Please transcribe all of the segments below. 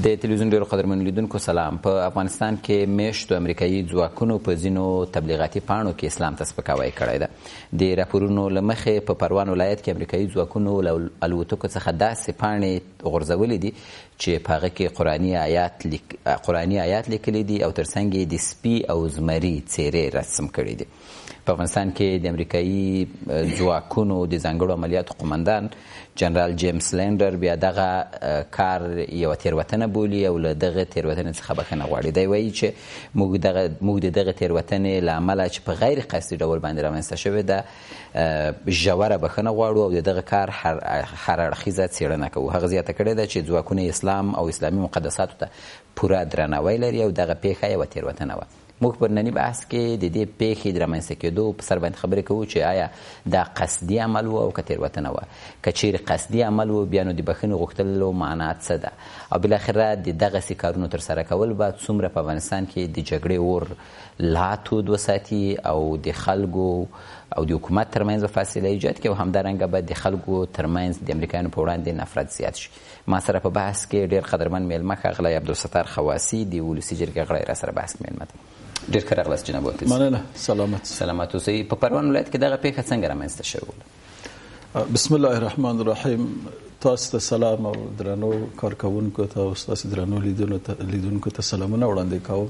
د تلویزیون ډیرو قدرمنو لیدونکو سلام. په افغانستان کې میشتو امریکایي ځواکونو په ځینو تبلیغاتي پاڼو کې اسلام ته سپکاوی کړی ده. د راپورونو له مخې په پروان ولایت کې امریکایي ځواکونو له الوتکو څخه داسې پاڼې غورځولې دي چې په هغه کې قرآني آیات لیکلي دي او ترڅنګ یې د سپي او زمري څیرې رسم کړي دي. په افغانستان کې د امریکایي ځواکونو د ځانګړو عملیاتو قومندان جنرال جیمز لینډر بیا دغه کار یوه تېروتنه بولي او له دغه تېروتنې څخه بخښنه غواړي. دی وایي چې موږ د دغه تېروتنې له امله چې په غیر قصدي ډول باندې رامنځته شوې ده ژوره بخښنه غواړو او د دغه کار هر اړخیزه څېړنه کوو. هغه زیاته کړې ده چې ځواکونه اسلام او اسلامي مقدساتو ته پوره درناوی لري او دغه پیښه یوه تېروتنه وه. موږ پر ننني بحث کې د دې پیښې د رامنځته کېدو په سر باندې خبرې کوو چې آیا دا قصدي عمل و او که تېروتنه وه. که چیرې قصدي عمل و بیا نو د بخښنې غوښتلو معنا څه ده او بالاخره د دغسې کارونو ترسره کول به څومره په افغانستان کې د جګړې اور لا تود وساتي او د خلکو او د حکومت ترمنځ به فاصله ایجاد کړي او همدارنګه به د خلکو ترمنځ د امریکایانو په وړاندې نفرت زیات شي. ما سره په بحث کې ډېر قدرمن میلمه ښاغلی عبدالستار خواسي د ولسي جرګې غړی را سره بحث کې میلمه دی. ډېر ښه راغلاست جناب وکیل. مننه. سلامت اوسئ. په پروان ولایت کې دغه پیښه څنګه رامنځته شوې؟ بسم الله الرحمن الرحیم. تاسو ته سلام او درنو کارکوونکو ته او تاسو درنو لیدونکو ته سلامونه وړاندې کوم.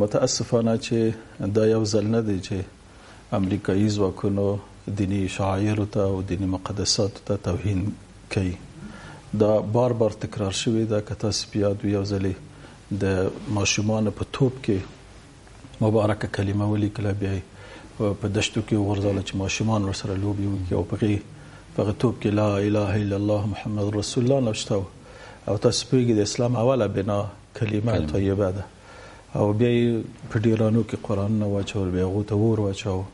متاسفانه چې دا یو ځل نه دی چې امریکایي ځواکونو دیني شعایرو ته او دیني مقدساتو ته توهین کوي. دا بار بار تکرار شوی ده. که تاسو په یاد یو ځلې د ماشومان په توپ کې مبارکه کلمه ولیکله بیا په دشتو کې وغورځوله چې ماشومان ورسره لوبې وکړي او په هغه توپ کې لا اله الا الله محمد رسول الله نوشته او تاسو پوهېږئ د اسلام اوله بنا کلمه طیبه ده او بیا یې په ډیرانو کې قرآنونه واچول بیا هغو ته اور واچوه.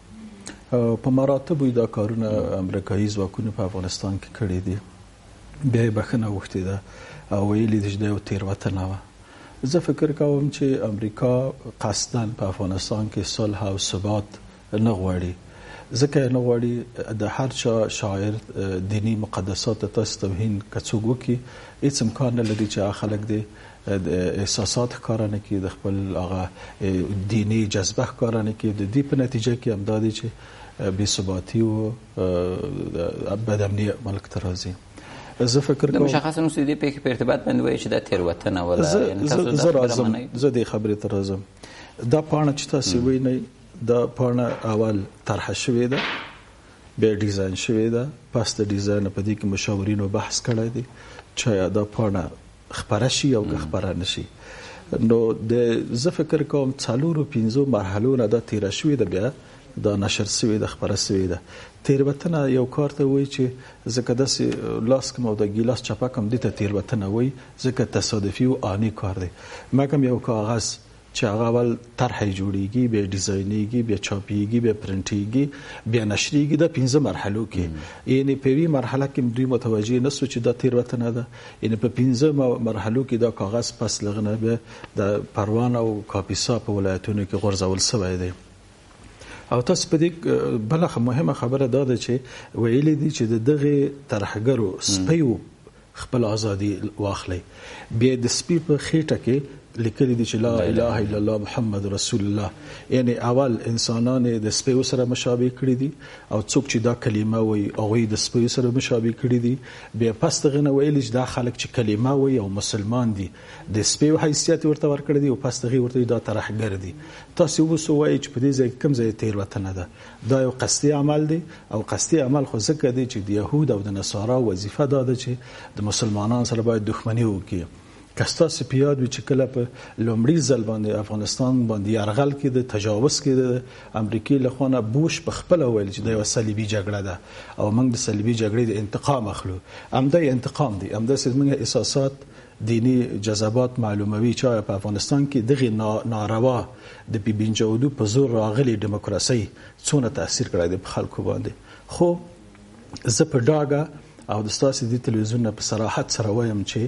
په مراتبو دا کارونه امریکایي ځواکونو په افغانستان کې کړي دي. بیا یې بخښنه غوښتې ده او ویلي دي چې دا یو تېروتنه وه. زه فکر کوم چې امریکا قصداً په افغانستان کې صلح او ثبات نه غواړي. ځکه نه غواړي د هر چا شاعر دینی مقدسات ته تاسو توهین که څوک وکړي هېڅ امکان نه لري چې هغه خلک د احساسات ښکاره نه کړي، د خپل هغه دیني جذبه ښکاره نه کړي. د دې په نتیجه کې همدا دی چې بېثباتي او بدامني ملک ته راځي. زه فکر کوم مشخصا اوس دې پیښې په ارتباط باندې وایي چې دا تېروتنه ولا زه راځم زه دې خبرې ته راځم. دا پاڼه چې تاسو وینئ دا پاڼه اول طرحه شوې ده بیا ډیزاین شوې ده. پس د ډیزاین په دې کې مشاورینو بحث کړی دی چې دا پاڼه خپره شي او که خپره نشي. نو زه فکر کوم 4-5 مرحلو نه دا تیره شوې ده بیا دا نشر شوې ده خپره شوې ده. تېروتنه یو کار ته وایي چې ځکه داسې لاس کوم او د ګیلاس چپه کوم دې ته تېروتنه وایي ځکه تصادفي او آني کار دی. ما کوم یو کاغذ چې هغه اول طرحه جوړیږي بیا ډیزاینیږي بیا چاپیږي بیا پرنټیږي بیا نشریږي د 15 مرحلو کې. یعنی په وی مرحله کې دوی متوجه نه سو چې دا تېروتنه ده. یعنی په 15 مرحلو کې دا کاغذ پس لغنه به د پروان او کاپیسا په ولایتونو کې غورځول شوی دی. او تاسو په دې بل مهمه خبره دا ده چې ویلي دي چې دغه طرحګرو سپیو خپل ازادي واخلي. بیا د سپی په خېټه کې لیکلي دي چې لا اله الا الله محمد رسول الله. یعنی اول انسانان د سپیو سره مشابه کړي دي او څوک چې دا کلمه وایي هغوی د سپیو سره مشابه کړي دي. بیا پس دغه نه ویلي چې دا خلک چې کلمه وایي او مسلمان دي د سپیو حیثیت ورته ورکړي دي او پس دغه ورته دا طرحګر دي. تاسو وسو وایي چې په دې ځای کوم ځای تېروتنه ده. دا یو قصدي عمل دی او قصدي عمل خو ځکه دی چې د یهود او د نصارا وظیفه دا ده چې د مسلمانانو سره باید دښمني وکړي. کستا سپیاد وی چې کله په لومړي ځل باندې افغانستان باندې یرغل کې د تجاوز کې د امریکای له خوا بوش په خپل ویل چې د صلیبي جګړه ده او موږ د صلیبي جګړې د انتقام اخلو. همدا انتقام دی. همدا موږ احساسات دینی جذبات معلوموي چې په افغانستان کې دغه ناروا د بنجودو په زور راغلي دیموکراسي څونه تاثیر کړی دی په خلکو باندې. خو زه په ډاګه او د ستاسو د تلویزیون په صراحت سره وایم چې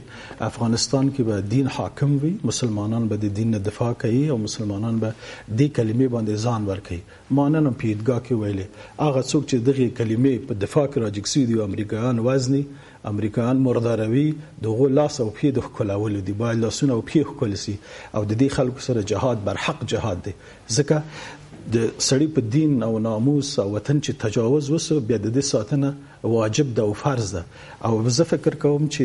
افغانستان کې به دین حاکم وي، مسلمانان به د دین دفاع کوي او مسلمانان به د کلمې باندې ځان ورکوي. ما نن په عیدګاه کې ویلې هغه څوک چې دغه کلمې په دفاع کې راجګسي دي امریکایان وزني، امریکایان مرداروي، دغه لاس او پښې د ښکلولو دي، باید لاسونه او پښې ښکل سي او د دې خلکو سره جهاد برحق جهاد دی. ځکه د سړی په دین او ناموس او وطن چې تجاوز وسو بیا د دې ساتنه واجب ده او فرض ده. او زه فکر کوم چې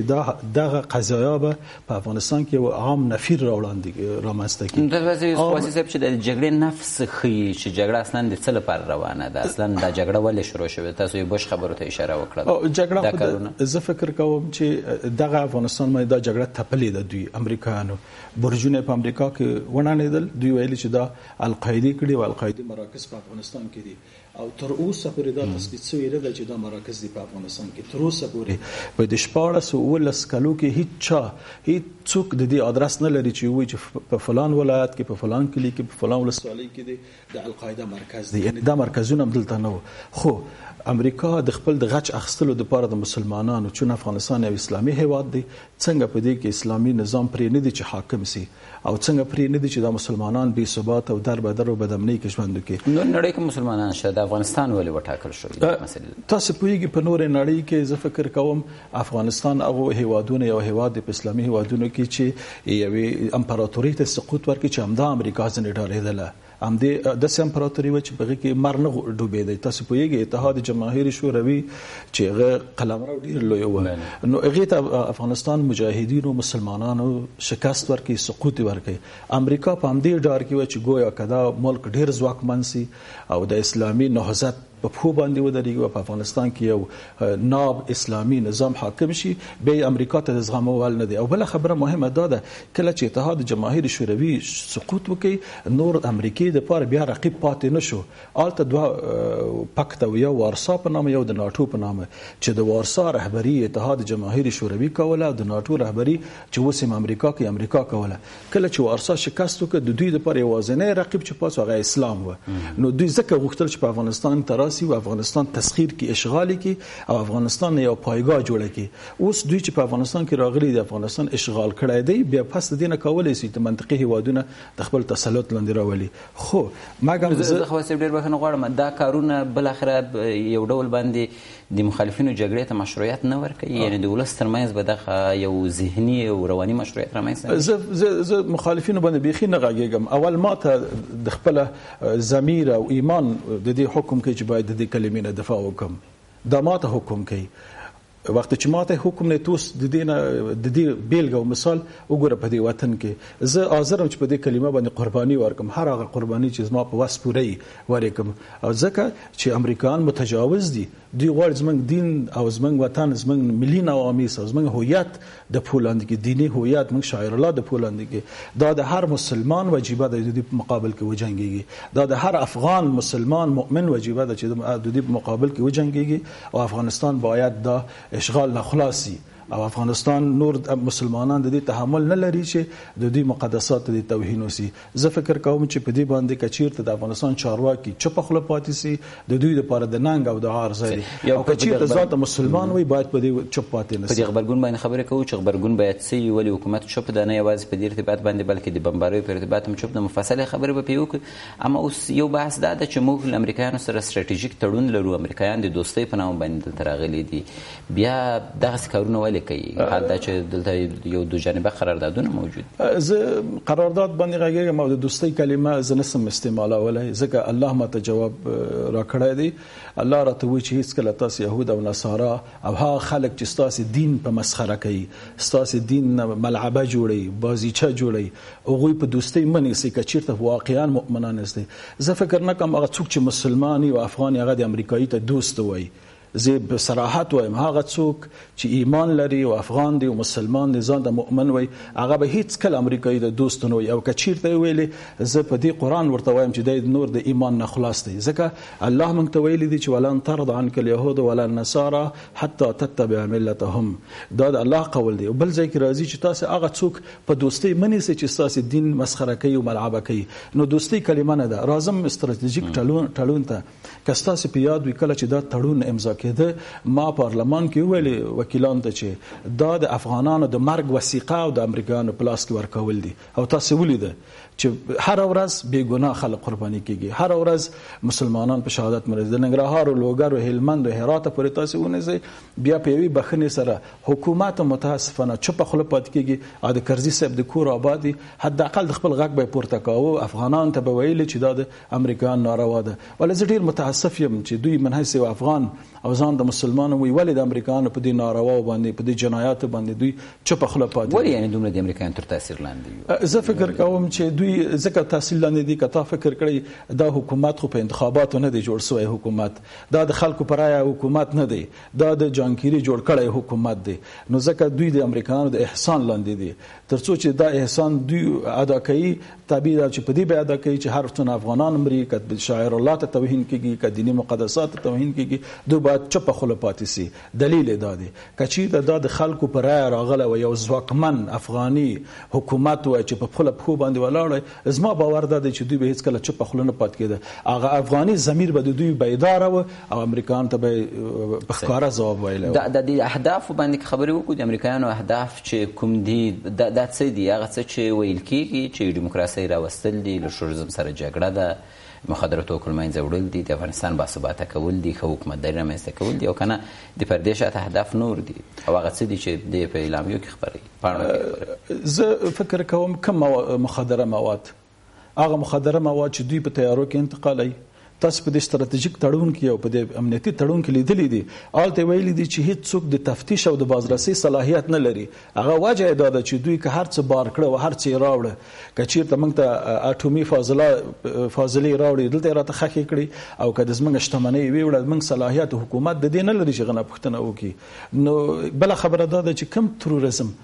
دغه قضایا به په افغانستان کې یو عام نفیر رامنځته کړي. د واسي صاحب چې د جګړې نفس ښیي چې جګړه اصلا د څه لپاره روانه ده، اصلا دا جګړه ولې شروع شوه؟ تاسو یې بش خبرو ته اشاره وکړه. جګړه زه فکر کوم چې دغه افغانستان باندې دا جګړه تپلې ده. دوی امریکایانو برجونه په امریکا کې ونانېدل، دوی ویلي چې دا القاعده کړي او القاعده مراکز په افغانستان کې دي او تر اوسه پورې دا تثبیت شوی نه ده چې دا مراکز دي په افغانستان کې. تر اوسه پورې په د 14 کلو کې هیڅ څوک د دې ادرس نه لري چې وایي چې په فلان ولایت کې، په فلان کلی کې، په فلان ولسوالۍ کې د القاعده مرکز دی. یعنی دا مرکزونه هم دلته نه و. خو امریکا د خپل د غچ اخستلو لپاره د مسلمانانو چې افغانستان یو اسلامي هیواد دی، څنګه په دې کې اسلامي نظام پرې نه دی چې حاکم سي او څنګه پرې نه دي چې دا مسلمانان بې ثبات او در بدر او بدامنۍ کې ژوند وکړي. نو نړۍ کې مسلمانان شته، د افغانستان ولې وټاکل شو؟ تاسو پوهیږئ په نور نړۍ کې زه فکر کوم افغانستان هغه هیوادونه یو هیواد په اسلامي هیوادونو کې چې یوې امپراتورۍ ته سقوط ورکړي چې همدا امریکا ځنې ډارېدله، همدې داسې امپراتوري وه چې په هغې کې مر نه ډوبېدی. تاسو پوهیږئ اتحاد جماهیر شوروي چې هغه قلمرو ډېر لوی وه، نو هغې ته افغانستان مجاهدینو مسلمانانو شکست ورکړي، سقوط ورکړي. امریکا په همدې ډار کې وه چې ګویا که دا ملک ډېر ځواکمن سي او د اسلامي نهضت په پښو باندې ودرېږي او په افغانستان کې یو ناب اسلامي نظام حاکم شي، بیا امریکا ته د زغمول نه دی. او بله خبره مهمه دا ده کله چې اتحاد جماهیر شوروي سقوط وکړي نور امریکې دپاره بیا رقیب پاتې نه شو. هلته دوه پکت او یو وارسا په نامه یو د ناټو په نامه چې د وارسا رهبري اتحاد جماهیر شوروي کوله او د ناټو رهبري چې اوس هم امریکا کوي امریکا کوله. کله چې وارسا شکست وکړ د دوی دپاره یوازینی رقیب چې پاس هغه اسلام و. نو دوی ځکه غوښتل چې په افغانستان ته و افغانستان تسخیر کی اشغال کی او افغانستان یو پایگاه جوړ کی. اوس دوی چې په افغانستان کې راغلي د افغانستان اشغال کړای دی، بیا پس د دینه کولای شي ته منطقي هیوادونه د خپل تسلط لاندې راولي. خو مګر زه خو ډیر بخښنه غواړم دا کارونه بل اخره یو ډول باندې د مخالفینو جګړې ته مشروعیت نه ورکوي، یعنی د ولس ترمنځ به دغه یو ذهني او رواني مشروعیت رامنځته. زه مخالفینو باندې بیخي نه غږیږم. اول ما ته د خپل ضمیر او ایمان د دې حکم کوي چې باید د دې کلمې نه دفاع وکم، دا ما ته حکم کوي. وخت چې ماته حکم نه توس د دې بیلګه او مثال وګوره په دې وطن کې زه حاضر چې په دې کلمه باندې قرباني ورکم، هر هغه قرباني چې زما په وس پوره ورکم. او ځکه چې امریکایان متجاوز دي، دوی غواړي زموږ دین او زموږ وطن زموږ ملي نواميس او زموږ هویت د پولاند کې دینی هویت موږ شاعر الله د پولاند کې دا د هر مسلمان واجبه ده د دې مقابل کې وجنګيږي، دا د هر افغان مسلمان مؤمن واجبه ده چې د دې مقابل کې وجنګيږي. او افغانستان باید دا اشغال نه خلاصي او افغانستان نور مسلمانان د دې تحمل نه لري چې د دې مقدسات د توهین وسی. زه فکر کوم چې په دې باندې کچیرته د افغانستان چارواکي چپ خپل پاتې سي د دوی لپاره د ننګ او د عار ځای او کچیرته ذات مسلمان وي باید په دې چپ پاتې نه سي. په دې خبرګون باندې خبره کوو چې خبرګون باید سي ولی حکومت چپ ده نه یوازې په دې ارتباط باندې بلکې د بمباریو په ارتباط هم چپ ده. مفصله خبره به پیو. اما اوس یو بحث دا چې موږ د امریکایانو سره ستراتیژیک تړون لرو، امریکایان د دوستۍ په نامه باندې دلته راغلي دي، بیا دغه کارونه ولې کوي حال چې دلته یو دو جانبه قراردادونه موجود دي؟ زه قرارداد باندې غږیږم او د دوستۍ کلمه زه نسم استعمالولای ځکه الله ماته جواب راکړی دی. الله راته وایي چې هیڅ کله تاسو يهود او نصارا او هغه خلک چې تاسو دین په مسخره کوي، تاسو دین ملعبه جوړي، بازیچه جوړي، هغوی په دوستۍ منې سي کچیرته واقعا مؤمنان است. زه فکر نه کوم هغه څوک چې مسلماني او افغاني هغه د امریکایي ته دوست وایي. زه به صراحت وایم هغه څوک چې ایمان لري او افغان دی او مسلمان دی ځان د مؤمن وي هغه به هیڅ کله امریکایي د دوست نه وي. او کچیرته ویلې زه په دې قران ورته وایم چې د نور د ایمان نه خلاص دی، ځکه الله مونږ ته ویلي دي چې ولن ترضى عنك اليهود ولا النصارى حتى تتبع ملتهم. دا د الله قول دی. بل ځای کې راځي چې تاسو هغه څوک په دوستۍ منئ چې تاسو دین مسخره کوي او ملعبه کوي. نو دوستۍ کلمه نه ده. راځم استراتیژیک تړون ته که تاسو په یاد وي کله چې دا تړون امضا کېده ما پارلمان کې ویلي وکیلانو ته چې دا د افغانانو د مرګ وثیقه او د امریکایانو په لاس کې ورکول دي او تاسو ولیده چې هر ورځ بې ګناه خلک قرباني کېږي، هر ورځ مسلمانان په شهادت مرسي، د ننګرهار او لوګر او هلمند او هرات پورې تاسو ونیسئ، بیا په یوې بخښنې سره حکومت متاسفانه چوپه خوله پاتې کېږي او د کرزي صاحب د کور آباد دي، حداقل د خپل غږ به پورته کاوه، افغانانو ته به ویل چې دا د امریکایانو ناروا ده. ولې زه ډېر متاسف یم چې دوی من حیث یو افغان او ځان د مسلمان وي، ولې د امریکایانو په دې ناروا باندې په دې جنایاتو باندې دوی چوپه خوله پاتې ولې یعنې دومره د امریکایانو تر تاثیر لاندې زه فکر کوم چې دوی ځکه تاثیر لاندې دي. که تا فکر کړی دا حکومت خو په انتخاباتو نه دی جوړ شوی حکومت، دا د خلکو پر رایه حکومت نه دی، دا د جانکيري جوړ کړی حکومت دی، نو ځکه دوی د امریکایانو د احسان لاندې دي. ترڅو چې دا احسان دوی ادا کوي تابع چې په دې به ادا کوي چې هر څونه افغانان مري، که شاعر الله ته توهین کیږي، که دینی مقدسات ته توهین کیږي، دوی باید چوپه خوله پاتې سي. دلیل دا دی که چیرته دا د خلکو پر رایه راغله و یو ځواکمن افغاني حکومت و چې په خپل پښو باندې ولاړ، زما باور دا دی چې دوی به هیڅ کله چوپه خوله نه پاتې کېده. هغه افغاني ضمیر به د دوی بیدار و او امریکایانو ته به په ښکاره ځواب ویلی. د دې اهدافو باندې خبرې وکړو، د امریکایانو اهداف چې کوم دي دا څه دي؟ هغه څه چې ویل کېږي چې ډیموکراسي راوستل دي، له شورزم سره جګړه ده، مخدراتو او کلماینځه وړل دي، د افغانستان باثباته کول دي، ښه حکومتداري رامنځته کول دي، او کنه د پردې شاته اهداف نور دي. او هغه څه دي چې د په اعلامیو کې خبرې پاڼو کې زه فکر کوم کوم مخدره مواد، هغه مخدره مواد چې دوی په تیارو کې انتقالوي. تاسو په دې ستراتیژیک تړون کې او په دې امنیتي تړون کې لیدلې دي، آلته ویلي دي چې هیڅ څوک د تفتیش او د بازرسي صلاحیت نه لري. هغه وجه دا ده چې دوی که هر څه بار کړه او هر څه راوړه، که چیرته موږ ته اټومي فاضلې راوړي دلته راته خښې کړي، او که د زموږ شتمنۍ ویوړه، موږ صلاحیت حکومت د دې نه لري چې غنه پوښتنه وکړي. نو بله خبره دا ده چې کوم تروریزم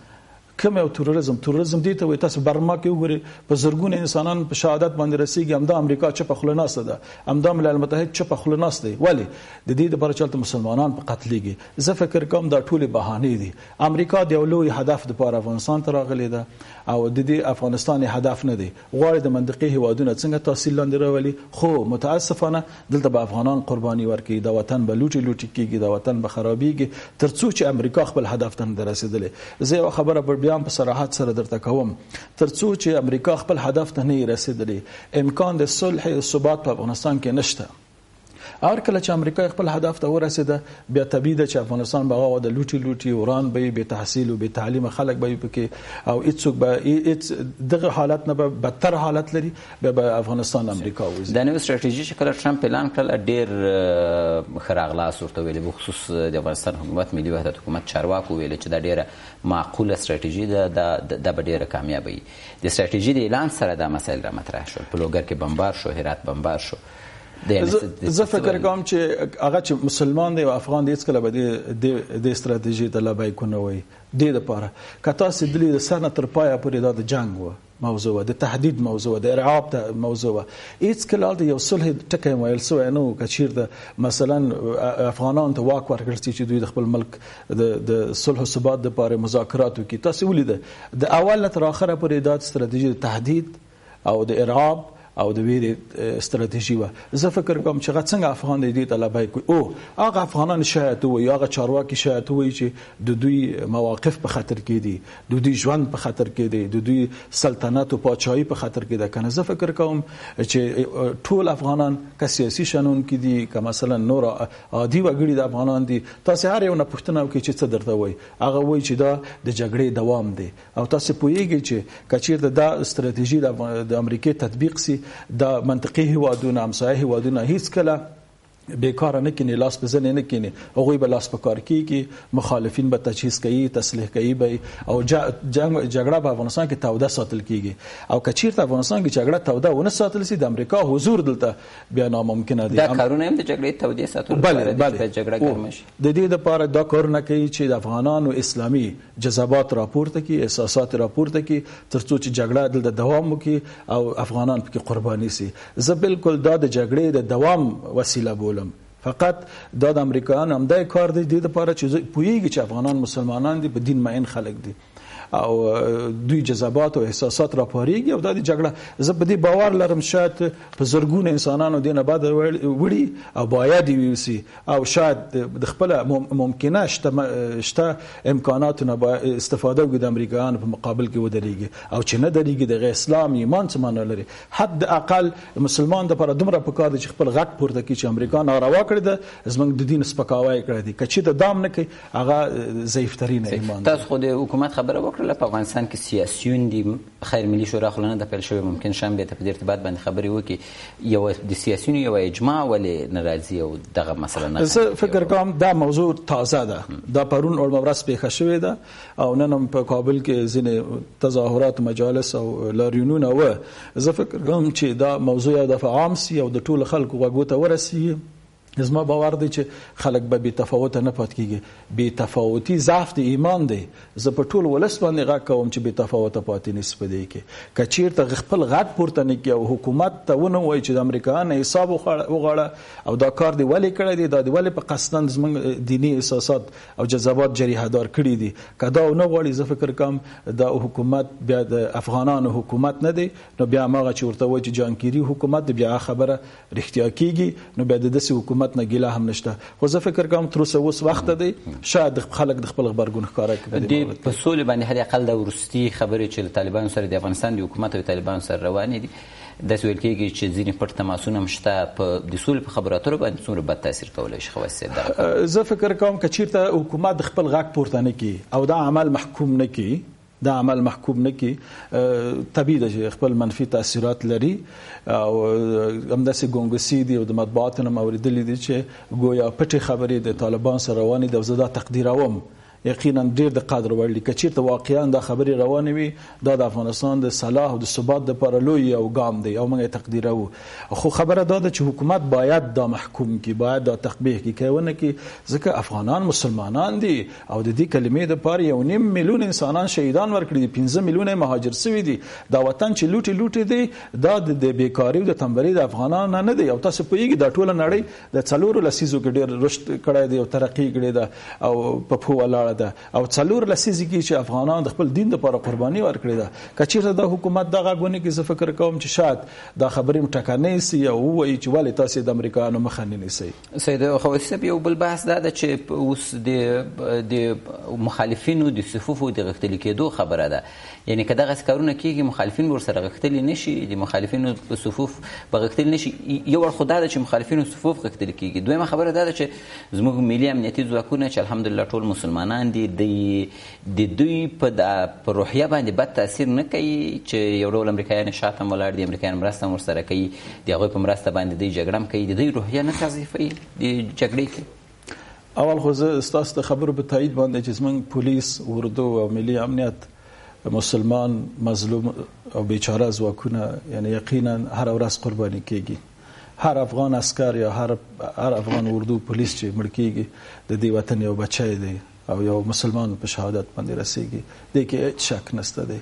کوم یو تروریزم دی ته وي. تاسو برما کې وګورئ په زرګونه انسانان په شهادت باندې رسیږي، همدا امریکا چوپه خوله ناسته ده، همدا ملل متحد چوپه خوله ناسته دی. ولې د دې لپاره چې مسلمانان په قتلېږي؟ زه فکر کوم دا ټول بهانې دي. امریکا د یو لوی هدف لپاره افغانستان ته راغلی ده او د دې افغانستان هدف نه دی. غواړي د منطقي هیوادونو څنګه تحصیل لاندې راولي، خو متاسفانه دلته به افغانان قرباني ورکړي، د وطن به لوټي کېږي، د وطن به خرابېږي، ترڅو چې امریکا خپل هدف ته نه رسېدلې. زه یو خبره بیا په صراحت سره درته کوم، ترڅو چې امریکا خپل هدف ته نه رسېدلې، امکان د صلح او ثبات په افغانستان کې نشته. اور کله چې امریکا خپل هدف ته ورسېده، بیا طبیعي ده چې افغانستان به د لوټي وران به به تحصیل او به تعلیم خلک به پکې، او هیڅوک به دغه حالت نه به بدتر حالت لري، به افغانستان امریکا وځي. د نوې ستراتیژي چې کله ټرمپ اعلان کړل، ډېر خراغلاس ورته ویلي، بخصوص د افغانستان حکومت ملي وحدت حکومت چارواکو ویلي چې دا ډېره معقوله ستراتیژي ده، دا به ډېره کامیابه وي. د ستراتیژي د اعلان سره دا مسایل را مطرح شول، په لوګر کې بمبار شو، هرات بمبار شو. زه فکر کوم چې هغه چې مسلمان دی او افغان دی، هیڅ کله به د استراتیژي ته لبیک نه وایي. دې دپاره که تاسو دلې د سر نه تر پایه پورې دا د جنګ و موضوع، د تهدید موضوع، د ارعاب موضوع، هیڅ کله د یو صلح ټکی ویل سوی نه و. که چیرته مثلا افغانانو ته واک ورکړل شي چې دوی د خپل ملک د صلح او ثبات لپاره مذاکرات وکړي، تاسو ولیده د اول نه تر اخره پورې دا استراتیژي د تهدید او د ارعاب او د ویرې استراتیژي و. زه فکر کوم چې هغه څنګه افغان دی دې ته لبیک وي، او هغه افغانان شاید وي، هغه چارواکي شاید وي چې د دوی مواقف په خطر کې دي، د دوی ژوند په خطر کې دی، د دوی سلطنت او پاچاهي په خطر کې ده. کنه زه فکر کوم چې ټول افغانان که سیاسي شنونکي دي، که مثلا نور عادي وګړي د افغانان دي، تاسو هر یو نه پوښتنه وکړئ چې څه درته وایي. هغه وایي چې دا د جګړې دوام دی، او تاسو پوهیږئ چې که چیرته دا استراتیژي د امریکې تطبیق سي، دا منطقي هیوادونه، همسایه هیوادونه هیڅ کله بیکاره نه کینی، لاس په ځنې نه کینی، هغوی به لاس په کار کیږي، مخالفین به تجهیز کوي، تسلیح کوي به، او جګړه په افغانستان کې توده ساتل کیږي. او که چیرته افغانستان کې جګړه توده ونه ساتل سي، د امریکا حضور دلته بیا ناممکنه دی. دا کارونه هم د جګړې تودې ساتلو لپاره د جګړه ګرمه شي. د دې لپاره دا کارونه کوي چې د افغانانو اسلامي جذبات راپورته کړي، احساسات راپورته کړي، ترڅو چې جګړه دلته دوام وکړي او افغانان پکې قرباني سي. زه بالکل دا د جګړې د دوام وسیله بولم. فقط دا د امریکایانو همدای کار دی، د دې لپاره چې پوهیږي چې افغانان مسلمانان دي، په دین مئین خلک دي، او دوی جذبات او احساسات راپارېږي او دا د جګړه زه په دې باور لرم شاید په زرګونه انسانانو دینه بعد وړي او باید ویوسي او شاید د خپل ممکنه شته امکاناتونه استفاده وکړي د امریکایانو په مقابل کې ودرېږي او چې نه درېږي د اسلام ایمان څه معنی لري. حد اقل مسلمان د پر دومره پکار دي چې خپل غټ پورته کړي چې امریکا ناروا کړی ده زموږ د دین سپکاوی کړی دی که چې د دام نه کوي هغه ضعیف ترین ایمان. تاسو خو د حکومت خبره وکړه په افغانستان کې سیاسيون دي خیر ملي شورا خلنه د پیل شوی ممکن شام به په ارتباط باندې خبري وکړي یو د سیاسيون یو اجماع ولې ناراضي او دغه مسله نه زه فکر کوم دا موضوع تازه ده دا پرون اور مبرس پیښه شوې ده او نن هم په کابل کې ځینې تظاهرات مجالس او لاریونونه و زه فکر کوم چې دا موضوع د عام سي او د ټول خلکو غوږو ته ورسیږي. زما باور دی چې خلک به بې تفاوته نه پات کېږي. بې تفاوتي ضعف د ایمان دی. زه په ټول ولس باندې غږ کوم چې بې تفاوته پاتې نشي په دې کې که چېرته خپل غږ پورته نه کړي او حکومت ته ونه وایي چې د امریکایانو حساب وغواړه او دا کار دی ولې کړی دی دا دی ولې په قصدن زموږ دیني احساسات او جذبات جریحه‌دار کړي دي که دا ونه غواړي زه فکر کوم دا حکومت بیا د افغانانو حکومت نه دی نو بیا هماغه چې ورته وایي چې جانکیري حکومت دی بیا خبره رښتیا کېږي نو بیا د داسې حکومت نه ګیله هم نشته. خو زه فکر کوم تر اوسه اوس وخت دی شاید خلک د خپل غبرګون ښکاره کړي په سولې باندې هر اقل د وروستي خبرې چې د طالبانو سره د افغانستان د حکومت او طالبانو سره روانې دي داسې ویل کېږي چې ځینې پټ تماسونه هم شته په د سولې په خبرو اترو باندې څومره بد تاثیر کولی شي خواست صاحب زه فکر کوم که چېرته حکومت د خپل غږ پورته نه کړي او دا عمل محکوم نه کړي دا عمل محکوم نه کی طبیعي ده چې خپل منفي تاثیرات لري او همداسې ګونګسي دي او د مطبوعاتو نه اوریدلي دي چې ګویا پټې خبرې د طالبان سره روانې دي او زه دا تقدیروم یقینا ډیر د قدر وړ دي که چېرته واقعا دا خبرې روانې وي دا د افغانستان د صلاح او د ثبات دپاره لوی یو ګام دی او موږ یې تقدیروو خو خبره دا ده چې حکومت باید دا محکوم کړي باید دا تقبیح کړي که یې ونه کړي ځکه افغانان مسلمانان دي او د دې کلمې دپاره 1.5 میلیون انسانان شهیدان ورکړي دي 15 میلیونه مهاجر سوي دي دا وطن چې لوټې دی دا د بیکاري او د تنبلي د افغانانو نه دی او تاسو پوهیږئ دا ټوله نړۍ د 4 لسیزو کې ډېر رشد کړی دی او ترقي کړې ده او په پښو ولاړه او 4 لسیزې کې چې افغانان د خپل دین لپاره قرباني ورکړې ده که چېرته د حکومت دغه غونې کې زه فکر کوم چې شاید دا خبرې ټکنۍ سي او ووایي چې ولې تاسې د امریکایانو مخه نه نیسئ. سید خواسي صاحب یو بل بحث دا ده چې اوس د مخالفینو د صفوفو د غښتلي کېدو خبره ده یعنی که دغسې کارونه کېږي مخالفین ورسره غښتلي نه شي د مخالفینو په صفوف به غښتلي نه شي یو اړخ خو دا ده چې مخالفینو صفوف غښتلي کېږي دویمه خبره دا ده چې زموږ ملي امنیتي ځواکونه چې الحمدلله ټول مسلمانان دي د دوی په روحیه باندې بد تاثیر نه کوي چې یو ډول امریکایان شاته هم ولاړ دي امریکایان مرسته هم ورسره کوي د هغوی په مرسته باندې دوی جګړه هم کوي د دوی روحیه نه تضعیفوي د جګړې کې. اول خو زه ستاسو د خبرو په تایید باندې چې زموږ پولیس اردو او ملي امنیت مسلمان مظلوم او بیچاره ځواکونه یعنی یقینا هر ورځ قرباني کېږي هر افغان عسکر یا هر افغان اردو پولیس چې مړ کېږي د دې وطن یو بچی دی او یو مسلمان په شهادت باندې رسیږي دې کې هیڅ شک نشته دی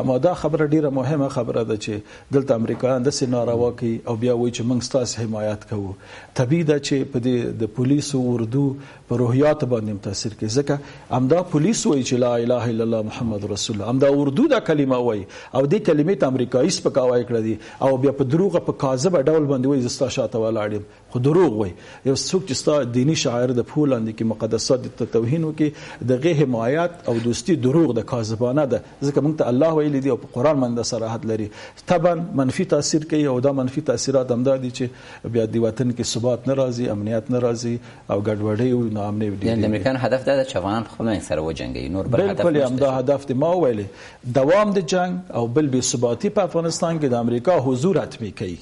اما دا خبره ډیره مهمه خبره ده چې دلته امریکایان داسې ناروا کوي او بیا وایي چې موږ ستاسو حمایت کوو طبیعي ده چې په دې د پولیسو اردو په روحیاتو باندې متاثر کوي ځکه همدا پولیس وایي چې لا اله الا الله محمد رسول الله همدا اردو دا کلمه وایي او دې کلمې ته امریکایي سپکاوی کړی دی او بیا په دروغه په کاذبه ډول باندې وایي زه ستا شاته ولاړ یم خو دروغ وایي یو څوک چې ستا دیني شاعر د پښو لاندې کې مقدسات ته توهین وکړي دغه حمایت او دوستي دروغ د کاذبانه ده ځکه موږ ته الله ویلي دی او په قرآن باندې صراحت لري طبعا منفي تاثیر کوي او دا منفي تاثیرات همدا دي چې بیا د وطن کې ثبات نه راځي امنیت نه راځي او ګډوډي او ناامني وي. د امریکایانو هدف دا ده چې افغانان خپل منځ سره وجنګي نور بل هدف بالکل همدا هدف دی ما ویلي دوام د جنگ او بل بې ثباتي په افغانستان کې د امریکا حضور حتمي کوي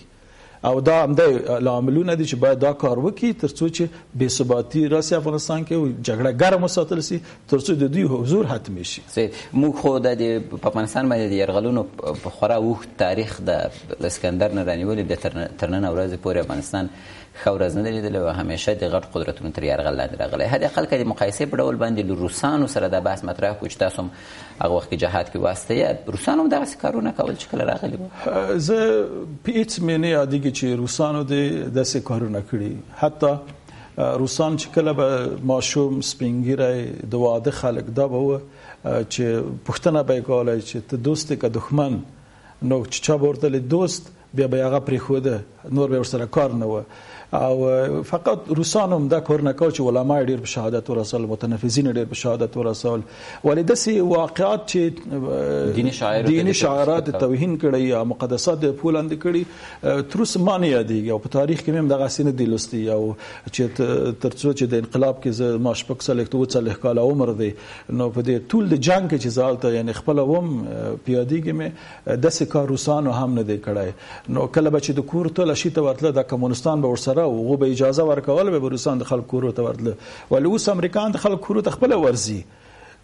او دا همدا لاملونه دي چې باید دا کار وکړي ترڅو چې بې ثباتي راسي افغانستان کې او جګړه ګرم وساتل شي ترڅو د دوی حضور حتمي شي. موږ خو د افغانستان باندې د یرغلونو په خورا اوږد تاریخ د اسکندر نه رانیولې د تر نن ورځې پورې افغانستان ښه ورځ نه ده لیدلې او همیشه د غټ قدرتونو تر یرغل لاندې راغلی حد اقل که د مقایسې په ډول باندې له روسانو سره دا بحث مطرح کړو چې تاسو هم هغه وخت کې جهاد کې واسطه یا روسانو هم دغسې کارونه کول چې کله راغلي وو زه په هېڅ مې نه یادېږي چې روسانو داسې کارونه کړي حتی روسان چې کله به ماشوم سپین ږیری د واده خلک دا به چې پوښتنه به یې کوله چې ته دوست یې که دښمن، نو چې چا به ورته دوست بیا به یې هغه پرېښوده، نور به یې ورسره کار نه وه. او فقط روسانو هم دا کار نه کوه چې علما یې ډېر په شهادت ورسول، متنفذین ډېر په شهادت ورسول، ولې داسې واقعات چې دیني شعارات توهین کړی یا مقدسات د پښو لاندې کړي تر اوسه ما نه یادېږي، او په تاریخ کې مې هم دغسې نه دي لوستي. او چې تر څو چې د انقلاب کې زه ما 40 کاله عمر دی، نو په دې ټول د جنګ کې چې زه هلته یعنې خپله وم پیادېږي مې، داسې کار روسانو هم نه دی کړی. نو کله به چې د کور ټوله شي ته ورتله، د کمونستان به ورسره هغه به اجازه ورکول، به روسان د خلکو کورو ته ورتله، ولې اوس امریکایان د خلکو کورو ته خپله ورځي،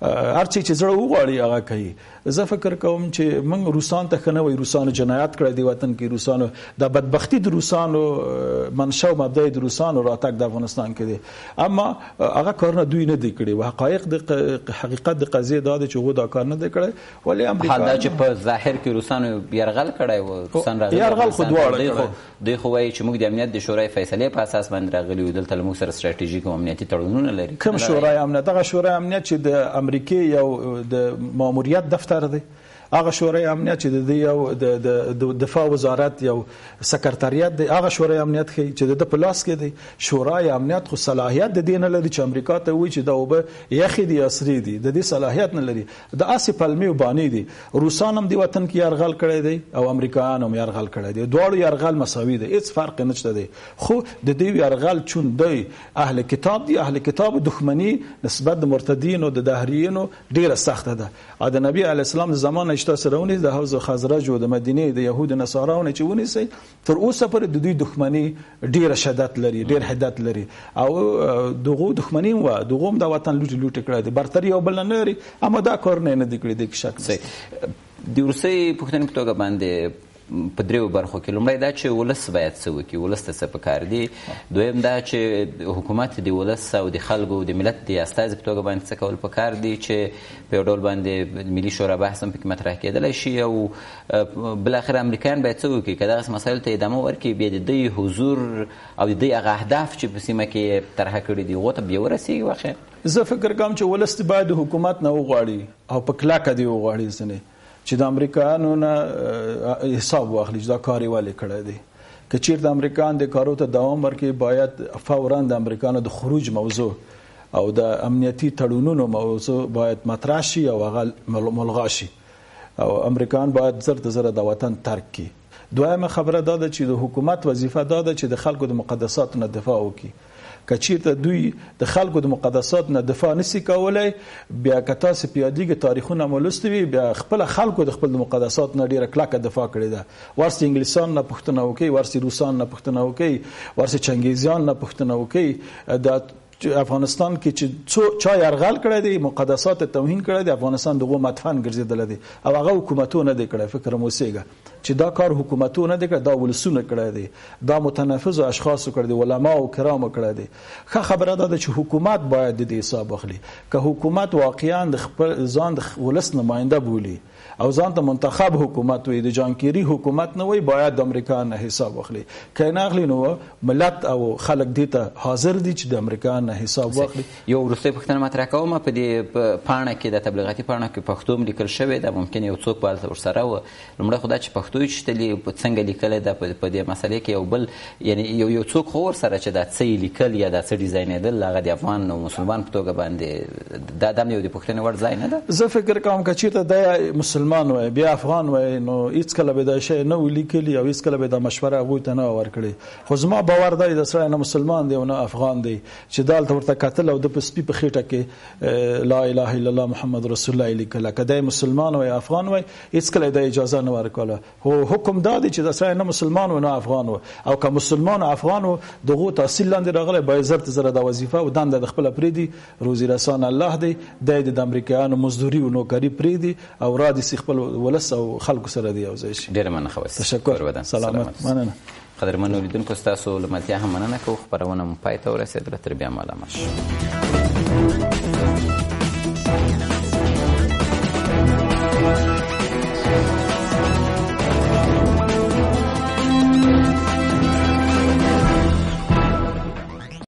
هر څه چې زړه وغواړي هغه کوي. زه فکر کوم چې موږ روسان ته ښه نه وایو، روسانو جنایت کړی دی وطن کې، روسانو د بدبختي د روسانو منشا او مبدا د روسانو راتګ د افغانستان کې دی، اما هغه کارونه دوی نه دی کړي. حقایق د حقیقت د قضیې دا دی چې هغوی دا کار نه دی کړی، ولې امریکا حال دا چې په ظاهر کې روسانو یرغل کړی و، روسان راغلي یرغل خو دواړه دوی خو وایي چې موږ د امنیت د شورای فیصلې په اساس باندې راغلي یو، دلته له موږ سره ستراتیژیک او امنیتي تړونونه لري. کوم شورای امنیت؟ دغه شورای امنیت چې د امریکې یو د ماموریت دفتر دی، هغه شورای امنیت چې د یو د دفاع وزارت یو سکرټریات دی، هغه شورای امنیت چې د په لاس کې دی. شورای امنیت خو صلاحیت د دې نه لري چې امریکا ته وایي چې دا اوبه یخې دي یا سرې دي، د دې صلاحیت نه لري. د اسې پلمې او بانې دي. روسان هم د وطن کې یرغل کړی دی او امریکایان هم یرغل کړی دی، دواړو یرغل مساوي دی، هیڅ فرق نشته دی. خو د دې یرغل چون دی اهل کتاب دی، اهل کتاب دښمني نسبت د مرتدینو د دهریینو ډیره سخته ده. د نبی علی السلام زمانه چې تاسو راونی د حوض خزرج او د مدینه د يهود نصاراونه چې ونیسي، تر اوسه پر د دوی دښمنی ډیره شدت لري، ډیر حدت لري، او دغه دښمنی و دغه د وطن لوټ کړی دی، برتری او بل نه لري، اما دا کار نه دی کړی د شک دی. د روسي پښتني په توګه باندې په دریو برخو کې، لومړی دا چې ولس باید څه وکړي، ولس ته څه پکار دي، دویم دا چې حکومت د ولس او د خلکو د ملت د استازي په توګه باندې څه کول پکار دي چې په یو ډول باندې ملي شورا بحث هم پکې مطرح کېدلی شي، او بالاخره امریکایان باید څه وکړي که دغسې مسایلو ته ادامه ورکړي، بیا د دوی حضور او د دوی هغه اهداف چې په سیمه کې طرحه کړي دي هغو ته بیا ورسېږي. واخر زه فکر کوم چې ولس باید د حکومت نه وغواړي او په کلکه دې وغواړي ځینې چې د امریکایانو نه حساب واخلي چې دا کار یې ولې کړی دی. که چیرته امریکایان د کارو ته دوام ورکړي، باید فوراً د امریکایانو د خروج موضوع او د امنیتي تړونونو موضوع باید مطرح شي او هغه ملغا شي، او امریکایان باید زر ته زر د وطن ترک کړي. دویمه خبره دا ده چې د حکومت وظیفه دا ده چې د خلکو د مقدساتو نه دفاع وکړي. که چیرته دوی د خلکو د مقدسات نه دفاع نسی کولای، بیا که تاسو پیادېږي تاریخونه مولستوي، بیا خپل خلکو د خپل مقدسات نه ډیره کلکه دفاع کړې ده. ورسې انګلیسان نه پوښتنه وکړي، ورسې روسان نه پوښتنه وکړي، ورسې چنګیزیان نه پوښتنه وکړي. د افغانستان کې چې چا یرغل کړی دی، مقدسات توهین کړی دی، افغانستان دغه مدفن ګرځېدلی دی او هغه حکومتونه دی کړی. فکر مو اوسېږه چې دا کار حکومتونه دی کړی، دا ولسونه کړی دی، دا متنفذ اشخاصو کړی دی، علما او کرامو کړی دی. ښه خبره ده چې حکومت باید د دې حساب واخلي. که حکومت واقعا د خپل ځان د ولس نماینده بولي او ځان ته منتخب حکومت وي، د جانکيري حکومت نه وي، باید د امریکا نه حساب واخلي. که نه اخلي نو ملت او خلک دې ته حاضر دي چې د امریکا نه حساب واخلي. یو وروستۍ پوښتنه مطرح کوم، په دې پاڼه کې د تبلیغاتي پاڼه کې پښتو هم لیکل شوی ده، ممکن یو څوک به هلته ورسره و. لومړی خو دا چې پښتو یې شته څنګه لیکلی ده په دې مسلې کې، یو بل یعنې یو څوک خو ورسره چې دا څه یې لیکل یا دا څه ډیزاینېدل، هغه د افغان او مسلمان په توګه باندې دا هم یو د پوښتنې وړ ځای نه ده. زه فکر کوم که چېرته دی مسلمان وای بیا افغان وای، نو هېڅکله به دا شی نه وي لیکلي او هېڅکله به دا مشوره هغوی ته نه ورکړې. خو زما باور دی د سړی نه مسلمان دی او نه افغان دی چې دا هلته ورته کتل او د په سپي په خېټه کې لا اله الا الله محمد رسول الله لیکله. که دی مسلمان وای افغان وای، هېڅکله د اجازه نه ورکوله. خو حکم دا دی چې د سړی نه مسلمان و نه افغان و، او که مسلمان او افغان و دغو تحصیل لاندې راغلی، باید زر ته زره دا وظیفه او دنده د خپله پرېږدي. روزي رسان الله دی، دی د امریکایانو مزدوري او نوکري پرېږدي او را دي خپل ولس او خلکو سره دی یو ځای شي. ډېره مننه خواسي. تشکر. سلامت. مننه. قدرمنو لیدونکو، ستاسو له ملتیا هم مننه کوو. خپرونه مو پای ته ورسېدله. تر بیا مالامه شو.